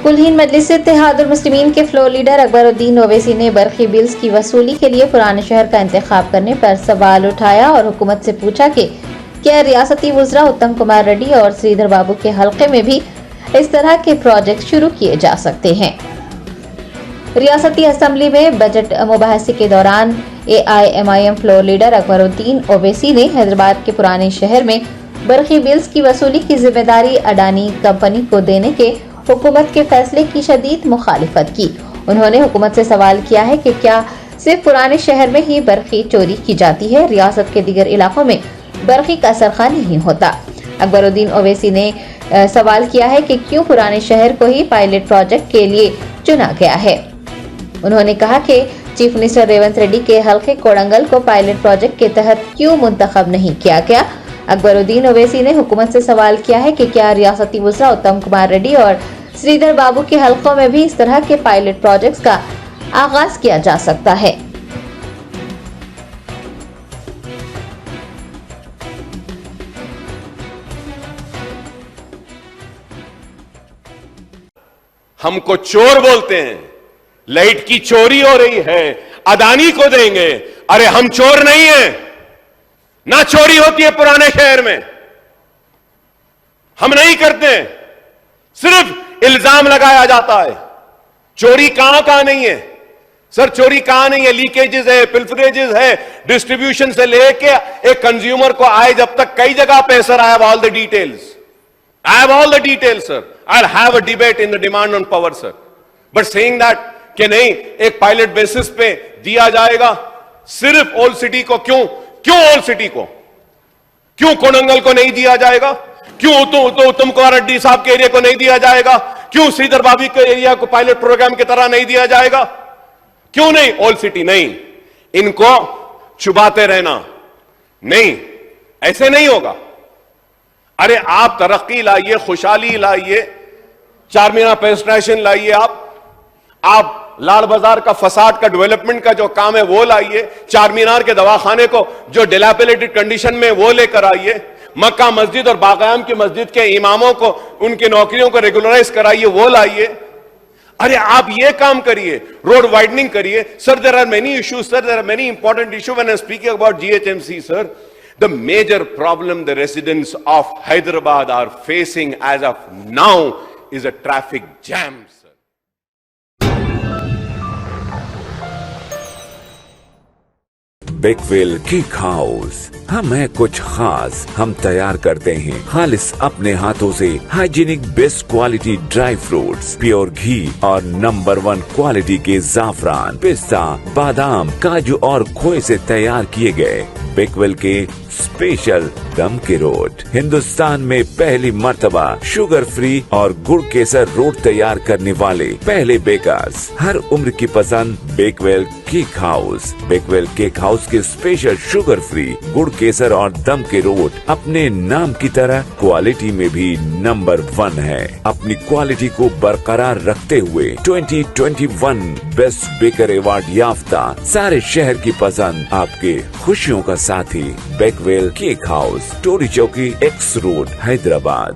कुलहीन मजलिस इत्तेहादुल मुस्लिमीन के floor leader Akbaruddin Owaisi ने बरकी bills की वसूली के लिए पुराने शहर का इंतखाब करने पर सवाल उठाया और हुकूमत से पूछा कि क्या रियासती वज़रा उत्तम कुमार रेड्डी और श्रीधर बाबू के हल्के में भी इस तरह के प्रोजेक्ट शुरू किए जा सकते हैं। रियासती असम्बली में बजट मुबाहसे के दौरान AIMIM floor leader Akbaruddin Owaisi ने हैदराबाद के पुराने शहर में बरकी बिल्स की वसूली की जिम्मेदारी अडानी कंपनी को देने के हुकूमत के फैसले की शदीद मुखालिफत की। उन्होंने हुकूमत से सवाल किया है कि क्या सिर्फ पुराने शहर में ही बरकी चोरी की जाती है, रियासत के दीगर इलाकों में बरकी का सरखा नहीं होता। अकबरुद्दीन ओवैसी ने सवाल किया है कि क्यों पुराने शहर को ही पायलट प्रोजेक्ट के लिए चुना गया है। उन्होंने कहा कि चीफ मिनिस्टर रेवंत रेड्डी के हल्के कोडंगल को पायलट प्रोजेक्ट के तहत क्यों मुंतखब नहीं किया गया। अकबरुद्दीन ओवैसी ने हुकूमत से सवाल किया है कि क्या रियासती वज़रा उत्तम कुमार रेड्डी और श्रीधर बाबू के हल्कों में भी इस तरह के पायलट प्रोजेक्ट्स का आगाज किया जा सकता है। हमको चोर बोलते हैं, लाइट की चोरी हो रही है, अदानी को देंगे। अरे हम चोर नहीं हैं, ना चोरी होती है पुराने शहर में, हम नहीं करते, सिर्फ इल्जाम लगाया जाता है। चोरी कहां नहीं है सर, चोरी कहां नहीं है। लीकेजेस है, पिल्फरेजेस है, डिस्ट्रीब्यूशन से लेके एक कंज्यूमर को आए जब तक कई जगह पे sir. I have all the details, I have all the details, sir. I'll have a debate in the demand on power, sir. But saying that कि नहीं एक पायलट बेसिस पे दिया जाएगा सिर्फ ओल्ड सिटी को, क्यों ओल्ड सिटी को, क्यों कोडंगल को नहीं दिया जाएगा, क्यों उत्तम कुमार रेड्डी साहब के एरिया को नहीं दिया जाएगा, क्यों श्रीधर बाबू के एरिया को पायलट प्रोग्राम की तरह नहीं दिया जाएगा, क्यों नहीं ओल्ड सिटी नहीं। इनको छुपाते रहना नहीं, ऐसे नहीं होगा। अरे आप तरक्की लाइए, खुशहाली लाइए, चार मीनार पेस्ट्रेशन लाइए, आप लाल बाजार का फसाद का डेवलपमेंट का जो काम है वो लाइए, चार मीनार के दवाखाने को जो डिलैपिलेटेड कंडीशन में वो लेकर आइए, मक्का मस्जिद और बागयाम की मस्जिद के इमामों को उनकी नौकरियों को रेगुलराइज कराइए, वो लाइए। अरे आप ये काम करिए, रोड वाइडनिंग करिए। Sir there are many issues, sir there are many important issue when I am speaking about GHMC, sir. The major problem the residents of Hyderabad are facing as of now is a traffic jam, sir. Bakewell cake house, हम है कुछ खास। हम तैयार करते हैं खालिस अपने हाथों से hygienic best quality dry fruits, pure घी और नंबर 1 क्वालिटी के जाफरान, पिस्ता, बादाम, काजू और खोए से तैयार किए गए बेकवेल के स्पेशल दम के रोट। हिंदुस्तान में पहली मर्तबा शुगर फ्री और गुड़ केसर रोट तैयार करने वाले पहले बेकर्स। हर उम्र की पसंद Bakewell cake house. Bakewell cake house के स्पेशल शुगर फ्री, गुड़ केसर और दम के रोट अपने नाम की तरह क्वालिटी में भी नंबर 1 है। अपनी क्वालिटी को बरकरार रखते हुए 2021 बेस्ट बेकर अवार्ड याफ्ता सारे शहर की पसंद, आपके खुशियों का साथी बेकवेल केक हाउस, टोरी चौकी, X रोड, हैदराबाद।